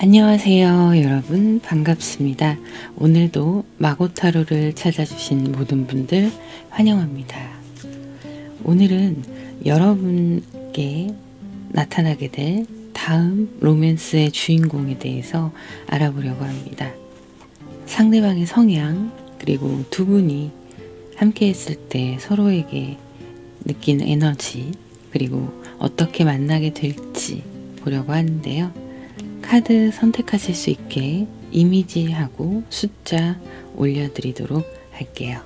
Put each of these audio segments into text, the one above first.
안녕하세요 여러분, 반갑습니다. 오늘도 마고타로를 찾아주신 모든 분들 환영합니다. 오늘은 여러분께 나타나게 될 다음 로맨스의 주인공에 대해서 알아보려고 합니다. 상대방의 성향, 그리고 두 분이 함께 했을 때 서로에게 느낀 에너지, 그리고 어떻게 만나게 될지 보려고 하는데요. 카드 선택하실 수 있게 이미지하고 숫자 올려드리도록 할게요.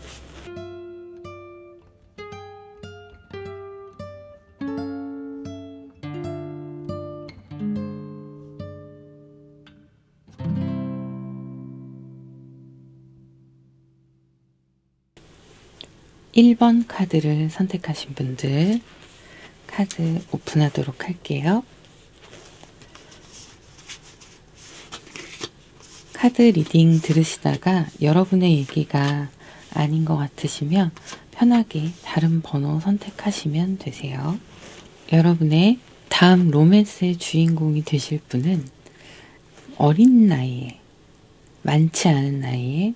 (1번) 카드를 선택하신 분들 카드 오픈하도록 할게요. 카드 리딩 들으시다가 여러분의 얘기가 아닌 것 같으시면 편하게 다른 번호 선택하시면 되세요. 여러분의 다음 로맨스의 주인공이 되실 분은 어린 나이에, 많지 않은 나이에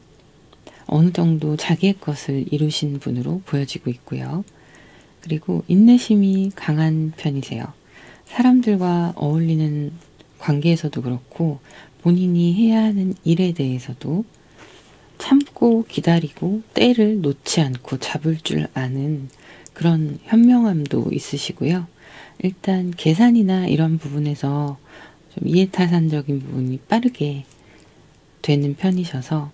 어느 정도 자기의 것을 이루신 분으로 보여지고 있고요. 그리고 인내심이 강한 편이세요. 사람들과 어울리는 관계에서도 그렇고 본인이 해야 하는 일에 대해서도 참고 기다리고 때를 놓지 않고 잡을 줄 아는 그런 현명함도 있으시고요. 일단 계산이나 이런 부분에서 좀 이해타산적인 부분이 빠르게 되는 편이셔서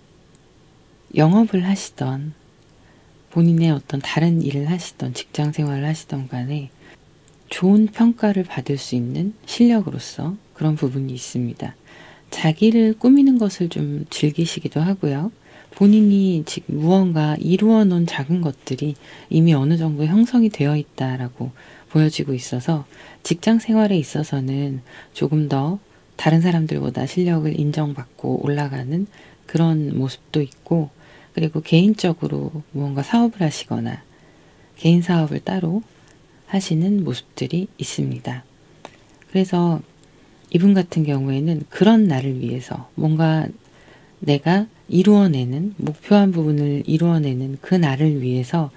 영업을 하시던 본인의 어떤 다른 일을 하시던 직장 생활을 하시던 간에 좋은 평가를 받을 수 있는 실력으로서 그런 부분이 있습니다. 자기를 꾸미는 것을 좀 즐기시기도 하고요. 본인이 지금 무언가 이루어 놓은 작은 것들이 이미 어느 정도 형성이 되어 있다라고 보여지고 있어서 직장 생활에 있어서는 조금 더 다른 사람들보다 실력을 인정받고 올라가는 그런 모습도 있고, 그리고 개인적으로 무언가 사업을 하시거나 개인 사업을 따로 하시는 모습들이 있습니다. 그래서 이분 같은 경우에는 그런 날을 위해서 뭔가 내가 이루어내는, 목표한 부분을 이루어내는 그 날을 위해서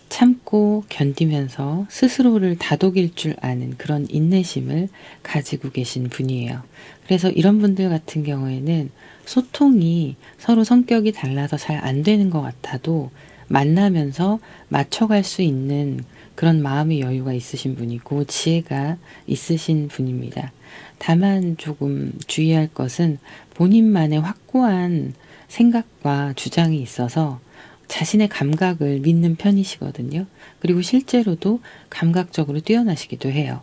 참고 견디면서 스스로를 다독일 줄 아는 그런 인내심을 가지고 계신 분이에요. 그래서 이런 분들 같은 경우에는 소통이 서로 성격이 달라서 잘 안 되는 것 같아도 만나면서 맞춰갈 수 있는 그런 마음의 여유가 있으신 분이고 지혜가 있으신 분입니다. 다만 조금 주의할 것은 본인만의 확고한 생각과 주장이 있어서 자신의 감각을 믿는 편이시거든요. 그리고 실제로도 감각적으로 뛰어나시기도 해요.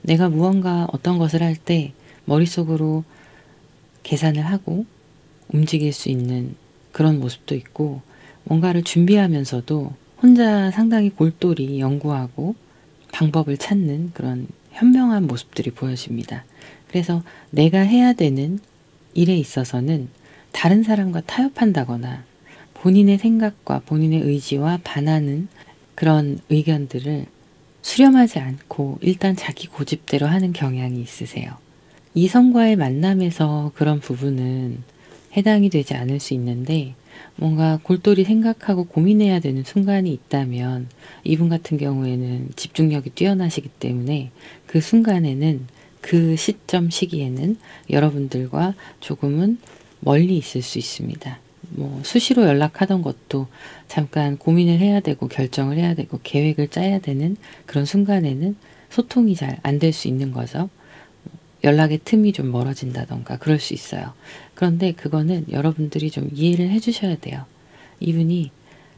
내가 무언가 어떤 것을 할 때 머릿속으로 계산을 하고 움직일 수 있는 그런 모습도 있고, 뭔가를 준비하면서도 혼자 상당히 골똘히 연구하고 방법을 찾는 그런 현명한 모습들이 보여집니다. 그래서 내가 해야 되는 일에 있어서는 다른 사람과 타협한다거나 본인의 생각과 본인의 의지와 반하는 그런 의견들을 수렴하지 않고 일단 자기 고집대로 하는 경향이 있으세요. 이성과의 만남에서 그런 부분은 해당이 되지 않을 수 있는데, 뭔가 골똘히 생각하고 고민해야 되는 순간이 있다면 이분 같은 경우에는 집중력이 뛰어나시기 때문에 그 순간에는, 그 시점 시기에는 여러분들과 조금은 멀리 있을 수 있습니다. 수시로 연락하던 것도 잠깐 고민을 해야 되고 결정을 해야 되고 계획을 짜야 되는 그런 순간에는 소통이 잘 안 될 수 있는 거죠. 연락의 틈이 좀 멀어진다던가 그럴 수 있어요. 그런데 그거는 여러분들이 좀 이해를 해주셔야 돼요. 이분이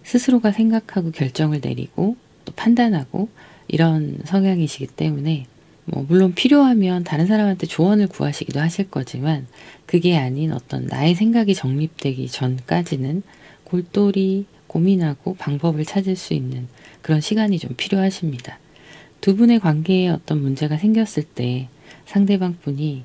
스스로가 생각하고 결정을 내리고 또 판단하고 이런 성향이시기 때문에 물론 필요하면 다른 사람한테 조언을 구하시기도 하실 거지만 그게 아닌 어떤 나의 생각이 정립되기 전까지는 골똘히 고민하고 방법을 찾을 수 있는 그런 시간이 좀 필요하십니다. 두 분의 관계에 어떤 문제가 생겼을 때 상대방 분이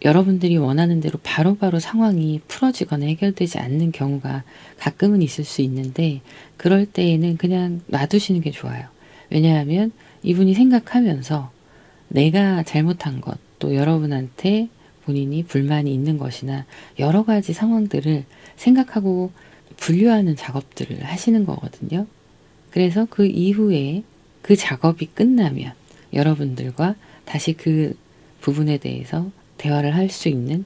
여러분들이 원하는 대로 바로바로 상황이 풀어지거나 해결되지 않는 경우가 가끔은 있을 수 있는데, 그럴 때에는 그냥 놔두시는 게 좋아요. 왜냐하면 이분이 생각하면서 내가 잘못한 것, 또 여러분한테 본인이 불만이 있는 것이나 여러 가지 상황들을 생각하고 분류하는 작업들을 하시는 거거든요. 그래서 그 이후에 그 작업이 끝나면 여러분들과 다시 그 부분에 대해서 대화를 할 수 있는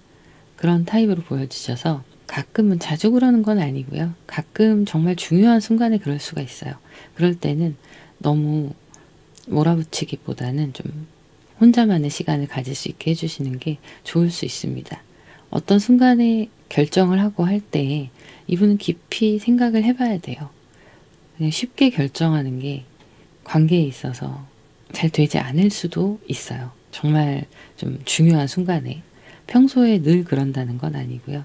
그런 타입으로 보여지셔서, 가끔은 자주 그러는 건 아니고요. 가끔 정말 중요한 순간에 그럴 수가 있어요. 그럴 때는 너무 몰아붙이기보다는 좀 혼자만의 시간을 가질 수 있게 해주시는 게 좋을 수 있습니다. 어떤 순간에 결정을 하고 할 때 이분은 깊이 생각을 해봐야 돼요. 그냥 쉽게 결정하는 게 관계에 있어서 잘 되지 않을 수도 있어요. 정말 좀 중요한 순간에. 평소에 늘 그런다는 건 아니고요.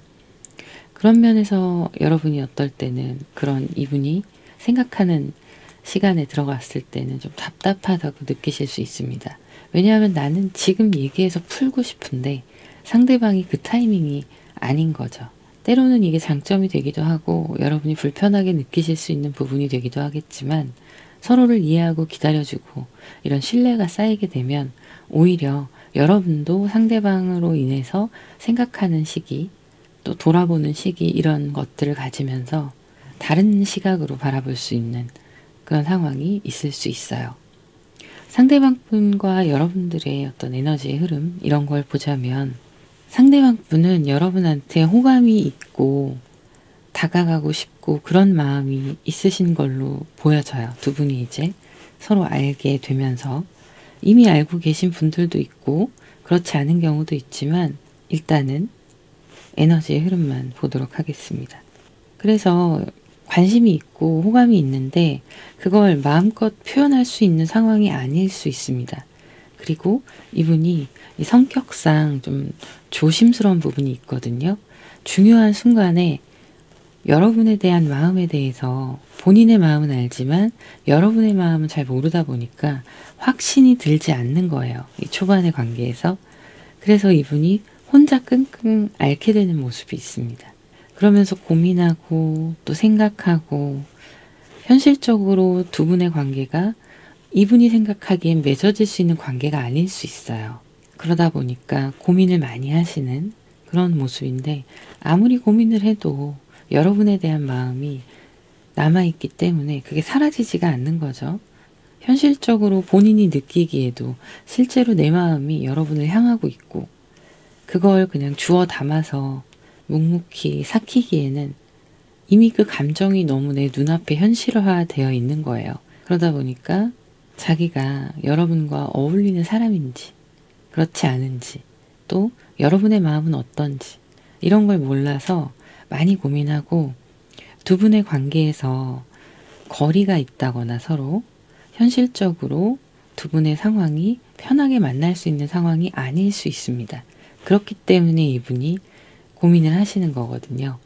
그런 면에서 여러분이 어떨 때는 그런 이분이 생각하는 시간에 들어갔을 때는 좀 답답하다고 느끼실 수 있습니다. 왜냐하면 나는 지금 얘기해서 풀고 싶은데 상대방이 그 타이밍이 아닌 거죠. 때로는 이게 장점이 되기도 하고 여러분이 불편하게 느끼실 수 있는 부분이 되기도 하겠지만, 서로를 이해하고 기다려주고 이런 신뢰가 쌓이게 되면 오히려 여러분도 상대방으로 인해서 생각하는 시기, 또 돌아보는 시기, 이런 것들을 가지면서 다른 시각으로 바라볼 수 있는 그런 상황이 있을 수 있어요. 상대방 분과 여러분들의 어떤 에너지의 흐름, 이런 걸 보자면 상대방 분은 여러분한테 호감이 있고 다가가고 싶고 그런 마음이 있으신 걸로 보여져요. 두 분이 이제 서로 알게 되면서. 이미 알고 계신 분들도 있고 그렇지 않은 경우도 있지만, 일단은 에너지의 흐름만 보도록 하겠습니다. 그래서 관심이 있고 호감이 있는데 그걸 마음껏 표현할 수 있는 상황이 아닐 수 있습니다. 그리고 이분이 이 성격상 좀 조심스러운 부분이 있거든요. 중요한 순간에 여러분에 대한 마음에 대해서 본인의 마음은 알지만 여러분의 마음은 잘 모르다 보니까 확신이 들지 않는 거예요. 이 초반의 관계에서. 그래서 이분이 혼자 끙끙 앓게 되는 모습이 있습니다. 그러면서 고민하고 또 생각하고, 현실적으로 두 분의 관계가 이분이 생각하기엔 맺어질 수 있는 관계가 아닐 수 있어요. 그러다 보니까 고민을 많이 하시는 그런 모습인데, 아무리 고민을 해도 여러분에 대한 마음이 남아있기 때문에 그게 사라지지가 않는 거죠. 현실적으로 본인이 느끼기에도 실제로 내 마음이 여러분을 향하고 있고, 그걸 그냥 주워 담아서 묵묵히 삭히기에는 이미 그 감정이 너무 내 눈앞에 현실화되어 있는 거예요. 그러다 보니까 자기가 여러분과 어울리는 사람인지 그렇지 않은지, 또 여러분의 마음은 어떤지 이런 걸 몰라서 많이 고민하고, 두 분의 관계에서 거리가 있다거나 서로 현실적으로 두 분의 상황이 편하게 만날 수 있는 상황이 아닐 수 있습니다. 그렇기 때문에 이분이 고민을 하시는 거거든요.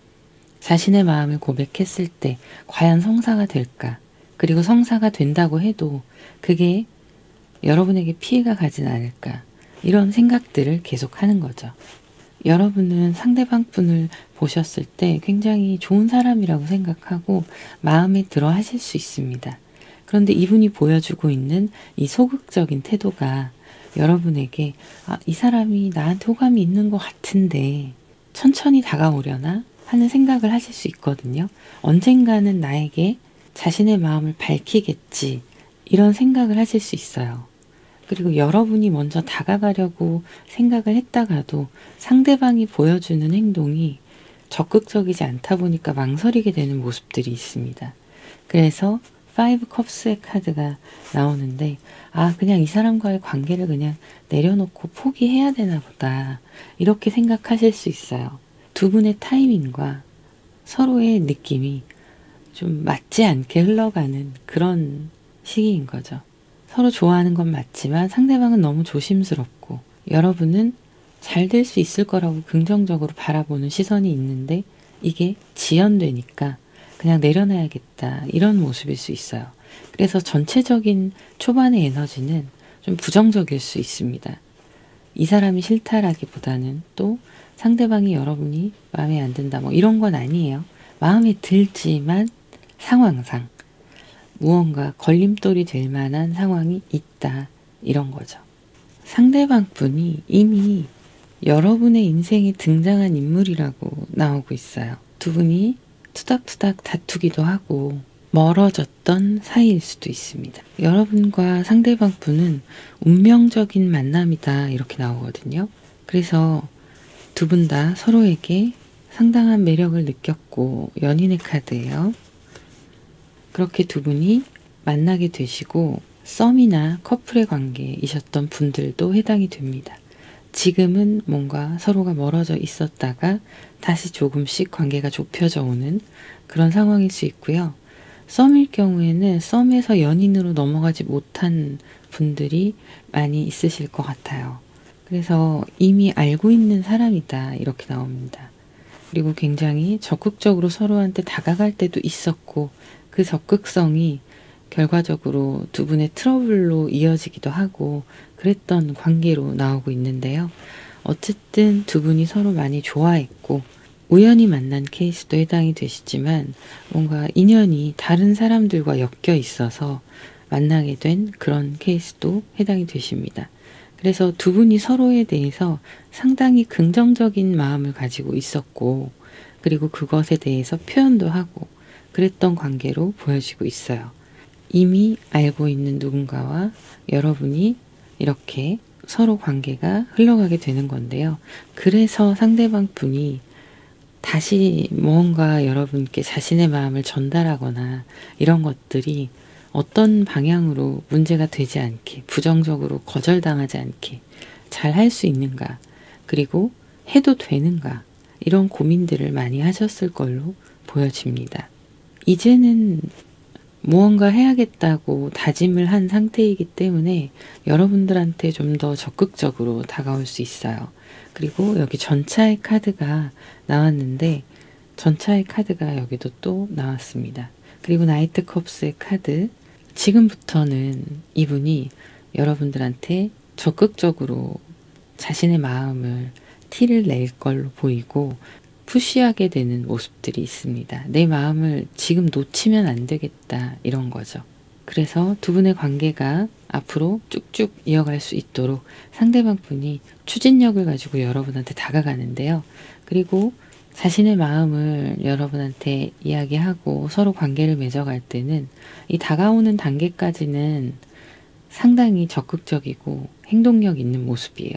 자신의 마음을 고백했을 때 과연 성사가 될까? 그리고 성사가 된다고 해도 그게 여러분에게 피해가 가진 않을까? 이런 생각들을 계속 하는 거죠. 여러분은 상대방 분을 보셨을 때 굉장히 좋은 사람이라고 생각하고 마음에 들어 하실 수 있습니다. 그런데 이분이 보여주고 있는 이 소극적인 태도가 여러분에게 이 사람이 나한테 호감이 있는 것 같은데 천천히 다가오려나 하는 생각을 하실 수 있거든요. 언젠가는 나에게 자신의 마음을 밝히겠지, 이런 생각을 하실 수 있어요. 그리고 여러분이 먼저 다가가려고 생각을 했다가도 상대방이 보여주는 행동이 적극적이지 않다 보니까 망설이게 되는 모습들이 있습니다. 그래서 5컵스의 카드가 나오는데, 그냥 이 사람과의 관계를 그냥 내려놓고 포기해야 되나 보다, 이렇게 생각하실 수 있어요. 두 분의 타이밍과 서로의 느낌이 좀 맞지 않게 흘러가는 그런 시기인 거죠. 서로 좋아하는 건 맞지만 상대방은 너무 조심스럽고, 여러분은 잘 될 수 있을 거라고 긍정적으로 바라보는 시선이 있는데 이게 지연되니까 그냥 내려놔야겠다, 이런 모습일 수 있어요. 그래서 전체적인 초반의 에너지는 좀 부정적일 수 있습니다. 이 사람이 싫다라기보다는 또 상대방이 여러분이 마음에 안 든다 뭐 이런 건 아니에요. 마음에 들지만 상황상 무언가 걸림돌이 될 만한 상황이 있다 이런 거죠. 상대방 분이 이미 여러분의 인생에 등장한 인물이라고 나오고 있어요. 두 분이 투닥투닥 다투기도 하고 멀어졌던 사이일 수도 있습니다. 여러분과 상대방 분은 운명적인 만남이다 이렇게 나오거든요. 그래서 두 분 다 서로에게 상당한 매력을 느꼈고 연인의 카드예요. 그렇게 두 분이 만나게 되시고 썸이나 커플의 관계이셨던 분들도 해당이 됩니다. 지금은 뭔가 서로가 멀어져 있었다가 다시 조금씩 관계가 좁혀져 오는 그런 상황일 수 있고요. 썸일 경우에는 썸에서 연인으로 넘어가지 못한 분들이 많이 있으실 것 같아요. 그래서 이미 알고 있는 사람이다 이렇게 나옵니다. 그리고 굉장히 적극적으로 서로한테 다가갈 때도 있었고 그 적극성이 결과적으로 두 분의 트러블로 이어지기도 하고 그랬던 관계로 나오고 있는데요. 어쨌든 두 분이 서로 많이 좋아했고 우연히 만난 케이스도 해당이 되시지만 뭔가 인연이 다른 사람들과 엮여 있어서 만나게 된 그런 케이스도 해당이 되십니다. 그래서 두 분이 서로에 대해서 상당히 긍정적인 마음을 가지고 있었고 그리고 그것에 대해서 표현도 하고 그랬던 관계로 보여지고 있어요. 이미 알고 있는 누군가와 여러분이 이렇게 서로 관계가 흘러가게 되는 건데요. 그래서 상대방 분이 다시 무언가 여러분께 자신의 마음을 전달하거나 이런 것들이 어떤 방향으로 문제가 되지 않게 부정적으로 거절당하지 않게 잘 할 수 있는가 그리고 해도 되는가 이런 고민들을 많이 하셨을 걸로 보여집니다. 이제는 무언가 해야겠다고 다짐을 한 상태이기 때문에 여러분들한테 좀 더 적극적으로 다가올 수 있어요. 그리고 여기 전차의 카드가 나왔는데 전차의 카드가 여기도 또 나왔습니다. 그리고 나이트 컵스의 카드 지금부터는 이분이 여러분들한테 적극적으로 자신의 마음을 티를 낼 걸로 보이고 푸시하게 되는 모습들이 있습니다. 내 마음을 지금 놓치면 안 되겠다 이런 거죠. 그래서 두 분의 관계가 앞으로 쭉쭉 이어갈 수 있도록 상대방 분이 추진력을 가지고 여러분한테 다가가는데요. 그리고 자신의 마음을 여러분한테 이야기하고 서로 관계를 맺어갈 때는 이 다가오는 단계까지는 상당히 적극적이고 행동력 있는 모습이에요.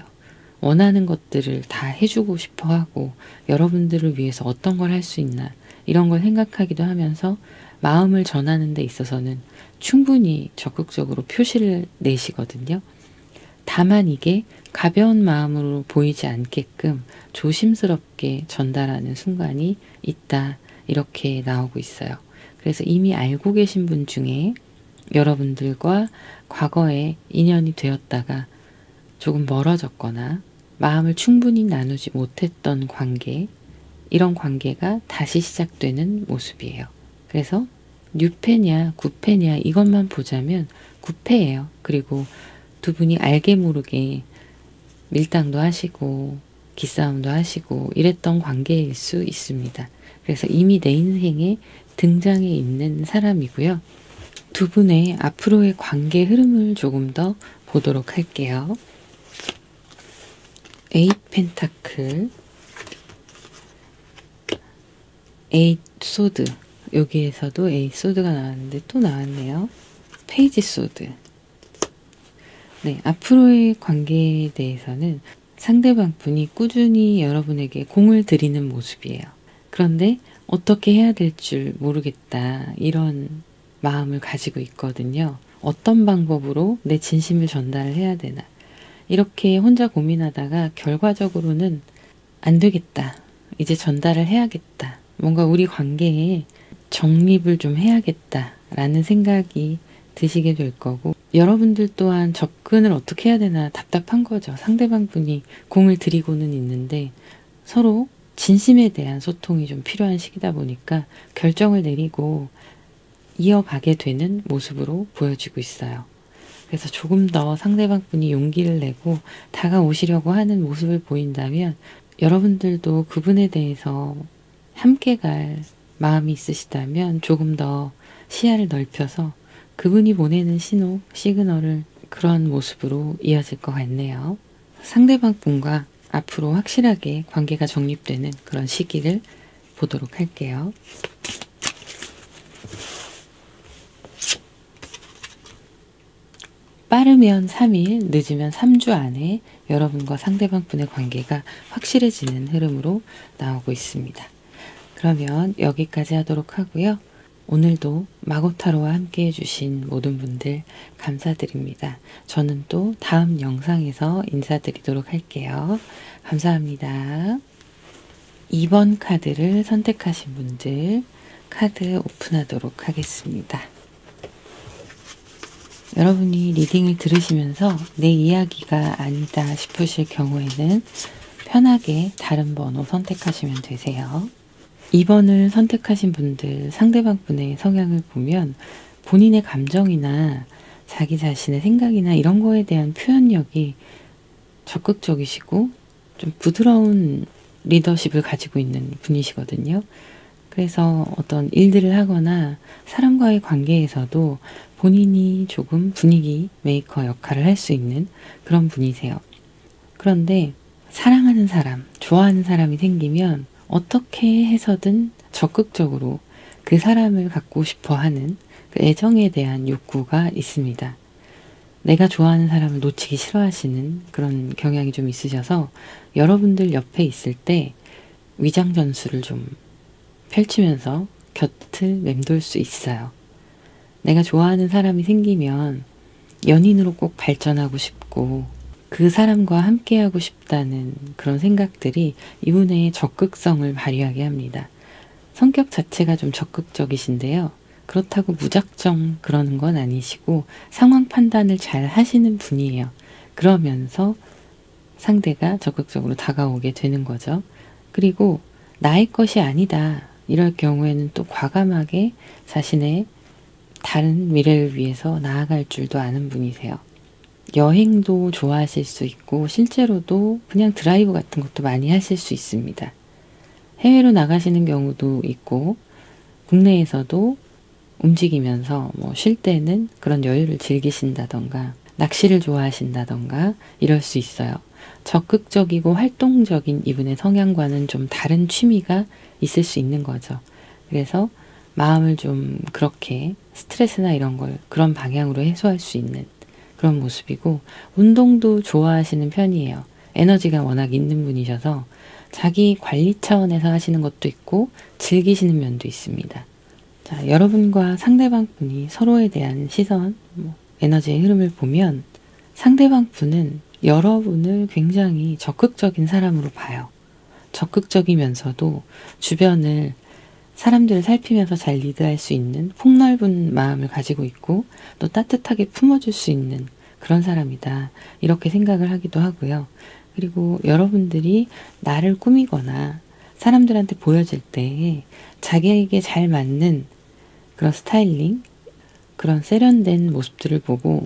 원하는 것들을 다 해주고 싶어 하고 여러분들을 위해서 어떤 걸 할 수 있나 이런 걸 생각하기도 하면서 마음을 전하는 데 있어서는 충분히 적극적으로 표시를 내시거든요. 다만 이게 가벼운 마음으로 보이지 않게끔 조심스럽게 전달하는 순간이 있다 이렇게 나오고 있어요. 그래서 이미 알고 계신 분 중에 여러분들과 과거에 인연이 되었다가 조금 멀어졌거나 마음을 충분히 나누지 못했던 관계 이런 관계가 다시 시작되는 모습이에요. 그래서 뉴패냐 9패냐 이것만 보자면 9패예요. 그리고 두 분이 알게 모르게 밀당도 하시고 기싸움도 하시고 이랬던 관계일 수 있습니다. 그래서 이미 내 인생에 등장해 있는 사람이고요. 두 분의 앞으로의 관계 흐름을 조금 더 보도록 할게요. 8 펜타클, 8 소드 여기에서도 8 소드가 나왔는데 또 나왔네요. 페이지 소드. 네, 앞으로의 관계에 대해서는 상대방 분이 꾸준히 여러분에게 공을 들이는 모습이에요. 그런데 어떻게 해야 될 줄 모르겠다 이런 마음을 가지고 있거든요. 어떤 방법으로 내 진심을 전달을 해야 되나 이렇게 혼자 고민하다가 결과적으로는 안 되겠다. 이제 전달을 해야겠다. 뭔가 우리 관계에 정립을 좀 해야겠다 라는 생각이 드시게 될 거고 여러분들 또한 접근을 어떻게 해야 되나 답답한 거죠. 상대방 분이 공을 들이고는 있는데 서로 진심에 대한 소통이 좀 필요한 시기다 보니까 결정을 내리고 이어가게 되는 모습으로 보여지고 있어요. 그래서 조금 더 상대방 분이 용기를 내고 다가오시려고 하는 모습을 보인다면 여러분들도 그분에 대해서 함께 갈 마음이 있으시다면 조금 더 시야를 넓혀서 그분이 보내는 신호, 시그널을 그런 모습으로 이어질 것 같네요. 상대방 분과 앞으로 확실하게 관계가 정립되는 그런 시기를 보도록 할게요. 빠르면 3일, 늦으면 3주 안에 여러분과 상대방 분의 관계가 확실해지는 흐름으로 나오고 있습니다. 그러면 여기까지 하도록 하고요. 오늘도 마고타로와 함께 해주신 모든 분들 감사드립니다. 저는 또 다음 영상에서 인사드리도록 할게요. 감사합니다. 2번 카드를 선택하신 분들 카드 오픈하도록 하겠습니다. 여러분이 리딩을 들으시면서 내 이야기가 아니다 싶으실 경우에는 편하게 다른 번호 선택하시면 되세요. 2번을 선택하신 분들 상대방 분의 성향을 보면 본인의 감정이나 자기 자신의 생각이나 이런 거에 대한 표현력이 적극적이시고 좀 부드러운 리더십을 가지고 있는 분이시거든요. 그래서 어떤 일들을 하거나 사람과의 관계에서도 본인이 조금 분위기 메이커 역할을 할 수 있는 그런 분이세요. 그런데 사랑하는 사람, 좋아하는 사람이 생기면 어떻게 해서든 적극적으로 그 사람을 갖고 싶어 하는 그 애정에 대한 욕구가 있습니다. 내가 좋아하는 사람을 놓치기 싫어하시는 그런 경향이 좀 있으셔서 여러분들 옆에 있을 때 위장 전술을 좀 펼치면서 곁을 맴돌 수 있어요. 내가 좋아하는 사람이 생기면 연인으로 꼭 발전하고 싶고 그 사람과 함께하고 싶다는 그런 생각들이 이분의 적극성을 발휘하게 합니다. 성격 자체가 좀 적극적이신데요. 그렇다고 무작정 그러는 건 아니시고 상황 판단을 잘 하시는 분이에요. 그러면서 상대가 적극적으로 다가오게 되는 거죠. 그리고 나의 것이 아니다. 이럴 경우에는 또 과감하게 자신의 다른 미래를 위해서 나아갈 줄도 아는 분이세요. 여행도 좋아하실 수 있고 실제로도 그냥 드라이브 같은 것도 많이 하실 수 있습니다. 해외로 나가시는 경우도 있고 국내에서도 움직이면서 쉴 때는 그런 여유를 즐기신다던가 낚시를 좋아하신다던가 이럴 수 있어요. 적극적이고 활동적인 이분의 성향과는 좀 다른 취미가 있을 수 있는 거죠. 그래서 마음을 좀 그렇게 스트레스나 이런 걸 그런 방향으로 해소할 수 있는 그런 모습이고 운동도 좋아하시는 편이에요. 에너지가 워낙 있는 분이셔서 자기 관리 차원에서 하시는 것도 있고 즐기시는 면도 있습니다. 자, 여러분과 상대방 분이 서로에 대한 시선, 에너지의 흐름을 보면 상대방 분은 여러분을 굉장히 적극적인 사람으로 봐요. 적극적이면서도 주변을 사람들을 살피면서 잘 리드할 수 있는 폭넓은 마음을 가지고 있고 또 따뜻하게 품어줄 수 있는 그런 사람이다. 이렇게 생각을 하기도 하고요. 그리고 여러분들이 나를 꾸미거나 사람들한테 보여질 때 자기에게 잘 맞는 그런 스타일링, 그런 세련된 모습들을 보고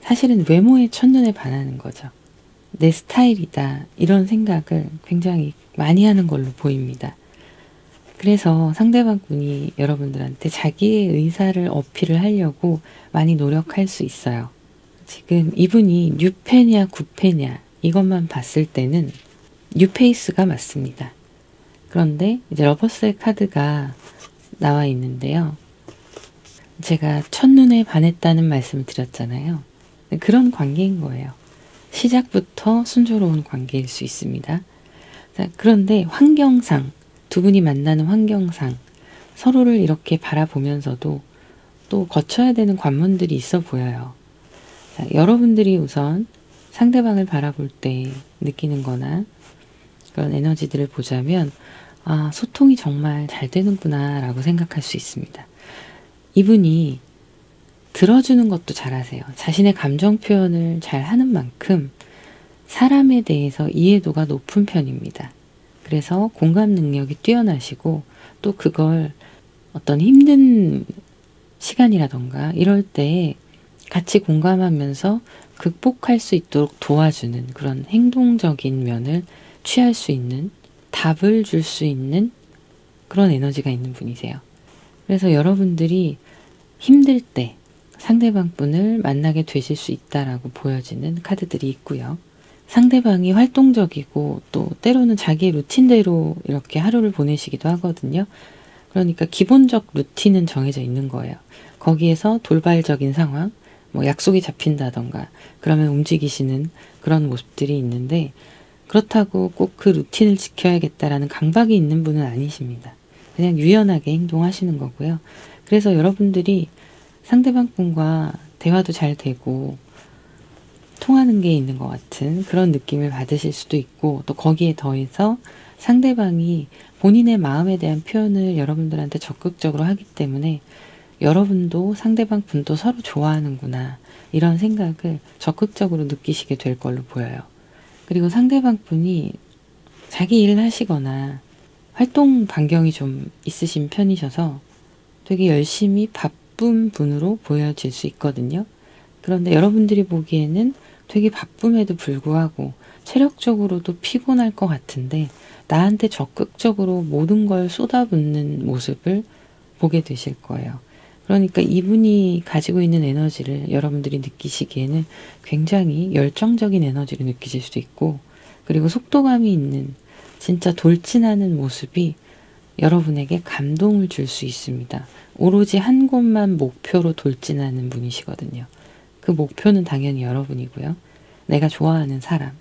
사실은 외모에 첫눈에 반하는 거죠. 내 스타일이다. 이런 생각을 굉장히 많이 하는 걸로 보입니다. 그래서 상대방 분이 여러분들한테 자기의 의사를 어필을 하려고 많이 노력할 수 있어요. 지금 이분이 뉴페냐 구페냐 이것만 봤을 때는 뉴페이스가 맞습니다. 그런데 이제 러버스의 카드가 나와 있는데요. 제가 첫눈에 반했다는 말씀을 드렸잖아요. 그런 관계인 거예요. 시작부터 순조로운 관계일 수 있습니다. 자, 그런데 환경상 두 분이 만나는 환경상 서로를 이렇게 바라보면서도 또 거쳐야 되는 관문들이 있어 보여요. 자, 여러분들이 우선 상대방을 바라볼 때 느끼는 거나 그런 에너지들을 보자면 아, 소통이 정말 잘 되는구나 라고 생각할 수 있습니다. 이분이 들어주는 것도 잘하세요. 자신의 감정 표현을 잘 하는 만큼 사람에 대해서 이해도가 높은 편입니다. 그래서 공감 능력이 뛰어나시고 또 그걸 어떤 힘든 시간이라던가 이럴 때 같이 공감하면서 극복할 수 있도록 도와주는 그런 행동적인 면을 취할 수 있는, 답을 줄 수 있는 그런 에너지가 있는 분이세요. 그래서 여러분들이 힘들 때 상대방 분을 만나게 되실 수 있다라고 보여지는 카드들이 있고요. 상대방이 활동적이고 또 때로는 자기의 루틴대로 이렇게 하루를 보내시기도 하거든요. 그러니까 기본적 루틴은 정해져 있는 거예요. 거기에서 돌발적인 상황, 뭐 약속이 잡힌다던가 그러면 움직이시는 그런 모습들이 있는데, 그렇다고 꼭 그 루틴을 지켜야겠다라는 강박이 있는 분은 아니십니다. 그냥 유연하게 행동하시는 거고요. 그래서 여러분들이 상대방 분과 대화도 잘 되고 통하는 게 있는 것 같은 그런 느낌을 받으실 수도 있고, 또 거기에 더해서 상대방이 본인의 마음에 대한 표현을 여러분들한테 적극적으로 하기 때문에 여러분도 상대방 분도 서로 좋아하는구나, 이런 생각을 적극적으로 느끼시게 될 걸로 보여요. 그리고 상대방 분이 자기 일을 하시거나 활동 반경이 좀 있으신 편이셔서 되게 열심히 바쁜 분으로 보여질 수 있거든요. 그런데 여러분들이 보기에는 되게 바쁨에도 불구하고 체력적으로도 피곤할 것 같은데 나한테 적극적으로 모든 걸 쏟아붓는 모습을 보게 되실 거예요. 그러니까 이분이 가지고 있는 에너지를 여러분들이 느끼시기에는 굉장히 열정적인 에너지를 느끼실 수도 있고, 그리고 속도감이 있는 진짜 돌진하는 모습이 여러분에게 감동을 줄 수 있습니다. 오로지 한 곳만 목표로 돌진하는 분이시거든요. 그 목표는 당연히 여러분이고요. 내가 좋아하는 사람.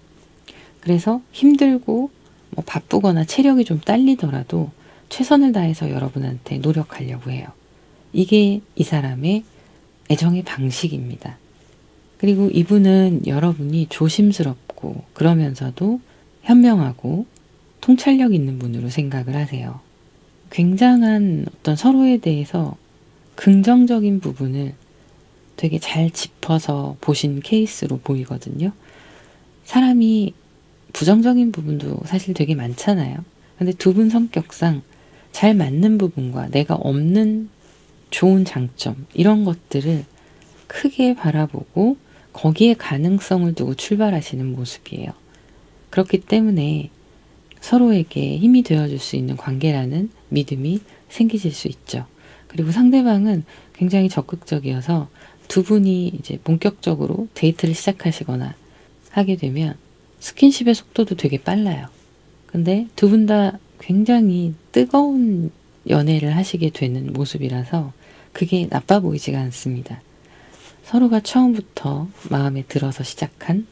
그래서 힘들고 뭐 바쁘거나 체력이 좀 딸리더라도 최선을 다해서 여러분한테 노력하려고 해요. 이게 이 사람의 애정의 방식입니다. 그리고 이분은 여러분이 조심스럽고 그러면서도 현명하고 통찰력 있는 분으로 생각을 하세요. 굉장한 어떤 서로에 대해서 긍정적인 부분을 되게 잘 짚어서 보신 케이스로 보이거든요. 사람이 부정적인 부분도 사실 되게 많잖아요. 근데 두 분 성격상 잘 맞는 부분과 내가 없는 좋은 장점, 이런 것들을 크게 바라보고 거기에 가능성을 두고 출발하시는 모습이에요. 그렇기 때문에 서로에게 힘이 되어줄 수 있는 관계라는 믿음이 생기실 수 있죠. 그리고 상대방은 굉장히 적극적이어서 두 분이 이제 본격적으로 데이트를 시작하시거나 하게 되면 스킨십의 속도도 되게 빨라요. 근데 두 분 다 굉장히 뜨거운 연애를 하시게 되는 모습이라서 그게 나빠 보이지가 않습니다. 서로가 처음부터 마음에 들어서 시작한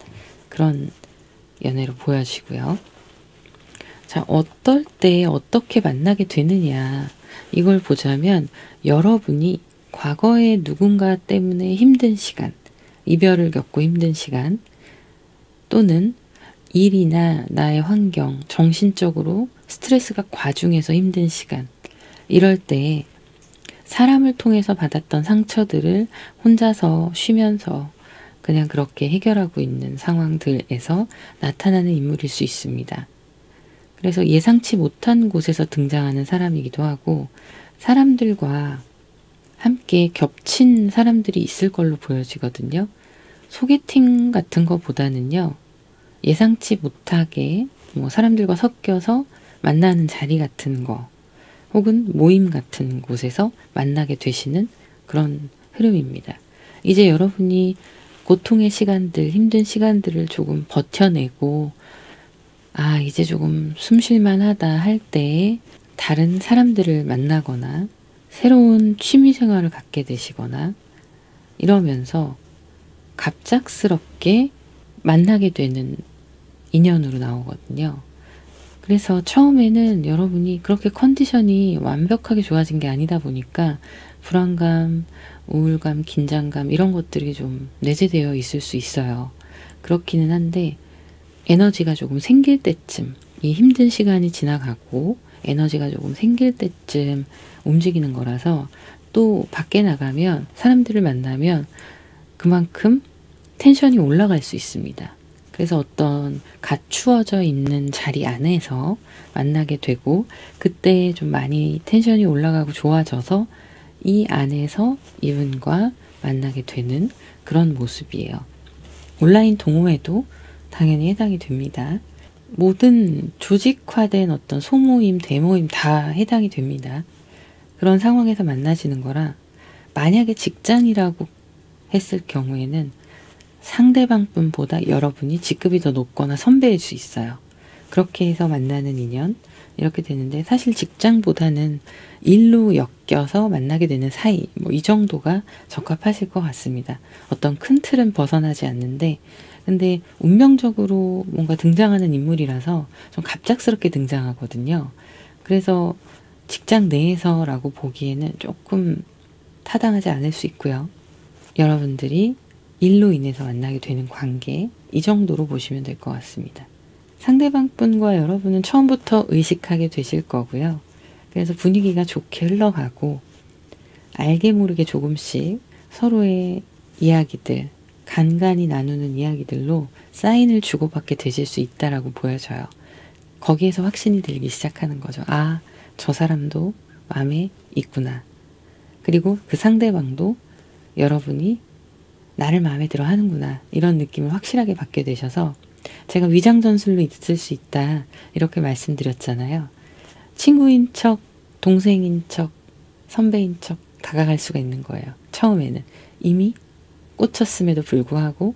그런 연애로 보여지고요. 자, 어떨 때 어떻게 만나게 되느냐, 이걸 보자면 여러분이 과거에 누군가 때문에 힘든 시간, 이별을 겪고 힘든 시간, 또는 일이나 나의 환경, 정신적으로 스트레스가 과중해서 힘든 시간, 이럴 때 사람을 통해서 받았던 상처들을 혼자서 쉬면서 그냥 그렇게 해결하고 있는 상황들에서 나타나는 인물일 수 있습니다. 그래서 예상치 못한 곳에서 등장하는 사람이기도 하고, 사람들과 함께 겹친 사람들이 있을 걸로 보여지거든요. 소개팅 같은 거보다는요, 예상치 못하게 뭐 사람들과 섞여서 만나는 자리 같은 거, 혹은 모임 같은 곳에서 만나게 되시는 그런 흐름입니다. 이제 여러분이 고통의 시간들, 힘든 시간들을 조금 버텨내고 이제 조금 숨쉴만하다 할 때에 다른 사람들을 만나거나 새로운 취미생활을 갖게 되시거나 이러면서 갑작스럽게 만나게 되는 인연으로 나오거든요. 그래서 처음에는 여러분이 그렇게 컨디션이 완벽하게 좋아진 게 아니다 보니까 불안감, 우울감, 긴장감 이런 것들이 좀 내재되어 있을 수 있어요. 그렇기는 한데 에너지가 조금 생길 때쯤, 이 힘든 시간이 지나가고 에너지가 조금 생길 때쯤 움직이는 거라서, 또 밖에 나가면 사람들을 만나면 그만큼 텐션이 올라갈 수 있습니다. 그래서 어떤 갖추어져 있는 자리 안에서 만나게 되고, 그때 좀 많이 텐션이 올라가고 좋아져서 이 안에서 이분과 만나게 되는 그런 모습이에요. 온라인 동호회도 당연히 해당이 됩니다. 모든 조직화된 어떤 소모임, 대모임 다 해당이 됩니다. 그런 상황에서 만나지는 거라 만약에 직장이라고 했을 경우에는 상대방 분보다 여러분이 직급이 더 높거나 선배일 수 있어요. 그렇게 해서 만나는 인연 이렇게 되는데 사실 직장보다는 일로 엮여서 만나게 되는 사이 뭐 이 정도가 적합하실 것 같습니다. 어떤 큰 틀은 벗어나지 않는데 근데 운명적으로 뭔가 등장하는 인물이라서 좀 갑작스럽게 등장하거든요. 그래서 직장 내에서라고 보기에는 조금 타당하지 않을 수 있고요. 여러분들이 일로 인해서 만나게 되는 관계 이 정도로 보시면 될 것 같습니다. 상대방 분과 여러분은 처음부터 의식하게 되실 거고요. 그래서 분위기가 좋게 흘러가고 알게 모르게 조금씩 서로의 이야기들, 간간히 나누는 이야기들로 사인을 주고받게 되실 수 있다라고 보여져요. 거기에서 확신이 들기 시작하는 거죠. 아, 저 사람도 마음에 있구나. 그리고 그 상대방도 여러분이 나를 마음에 들어 하는구나. 이런 느낌을 확실하게 받게 되셔서 제가 위장전술로 있을 수 있다. 이렇게 말씀드렸잖아요. 친구인 척, 동생인 척, 선배인 척 다가갈 수가 있는 거예요. 처음에는 이미 꽂혔음에도 불구하고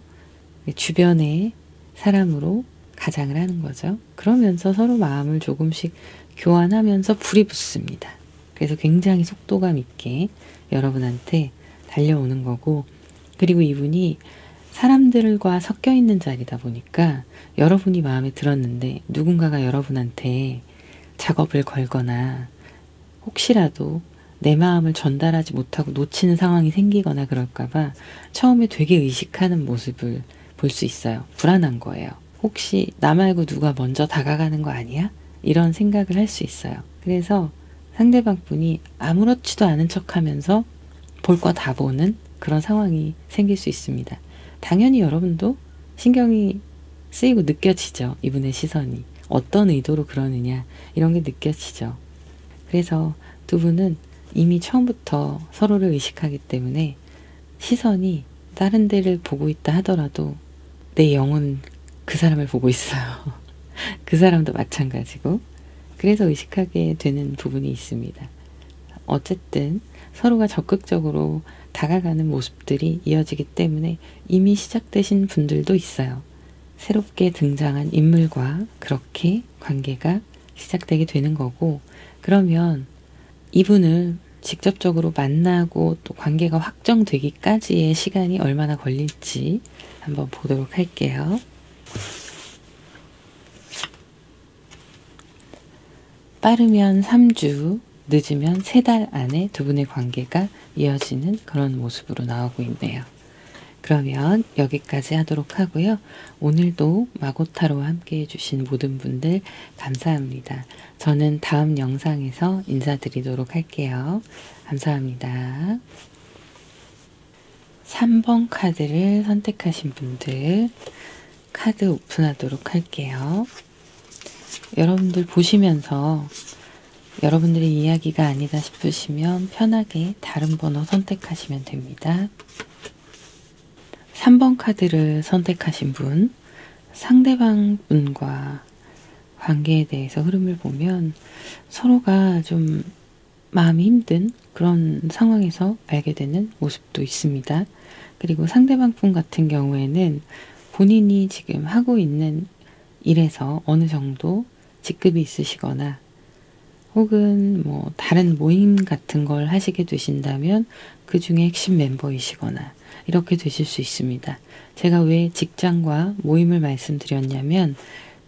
주변의 사람으로 가장을 하는 거죠. 그러면서 서로 마음을 조금씩 교환하면서 불이 붙습니다. 그래서 굉장히 속도감 있게 여러분한테 달려오는 거고 그리고 이분이 사람들과 섞여 있는 자리다 보니까 여러분이 마음에 들었는데 누군가가 여러분한테 작업을 걸거나 혹시라도 내 마음을 전달하지 못하고 놓치는 상황이 생기거나 그럴까봐 처음에 되게 의식하는 모습을 볼 수 있어요. 불안한 거예요. 혹시 나 말고 누가 먼저 다가가는 거 아니야? 이런 생각을 할 수 있어요. 그래서 상대방 분이 아무렇지도 않은 척하면서 볼 거 다 보는 그런 상황이 생길 수 있습니다. 당연히 여러분도 신경이 쓰이고 느껴지죠. 이분의 시선이. 어떤 의도로 그러느냐 이런 게 느껴지죠. 그래서 두 분은 이미 처음부터 서로를 의식하기 때문에 시선이 다른 데를 보고 있다 하더라도 내 영은 그 사람을 보고 있어요. 그 사람도 마찬가지고 그래서 의식하게 되는 부분이 있습니다. 어쨌든 서로가 적극적으로 다가가는 모습들이 이어지기 때문에 이미 시작되신 분들도 있어요. 새롭게 등장한 인물과 그렇게 관계가 시작되게 되는 거고 그러면 이분을 직접적으로 만나고 또 관계가 확정되기까지의 시간이 얼마나 걸릴지 한번 보도록 할게요. 빠르면 3주, 늦으면 3달 안에 두 분의 관계가 이어지는 그런 모습으로 나오고 있네요. 그러면 여기까지 하도록 하고요. 오늘도 마고타로와 함께 해주신 모든 분들 감사합니다. 저는 다음 영상에서 인사드리도록 할게요. 감사합니다. 3번 카드를 선택하신 분들 카드 오픈하도록 할게요. 여러분들 보시면서 여러분들의 이야기가 아니다 싶으시면 편하게 다른 번호 선택하시면 됩니다. 3번 카드를 선택하신 분, 상대방 분과 관계에 대해서 흐름을 보면 서로가 좀 마음이 힘든 그런 상황에서 알게 되는 모습도 있습니다. 그리고 상대방 분 같은 경우에는 본인이 지금 하고 있는 일에서 어느 정도 직급이 있으시거나 혹은 뭐 다른 모임 같은 걸 하시게 되신다면 그 중에 핵심 멤버이시거나 이렇게 되실 수 있습니다. 제가 왜 직장과 모임을 말씀드렸냐면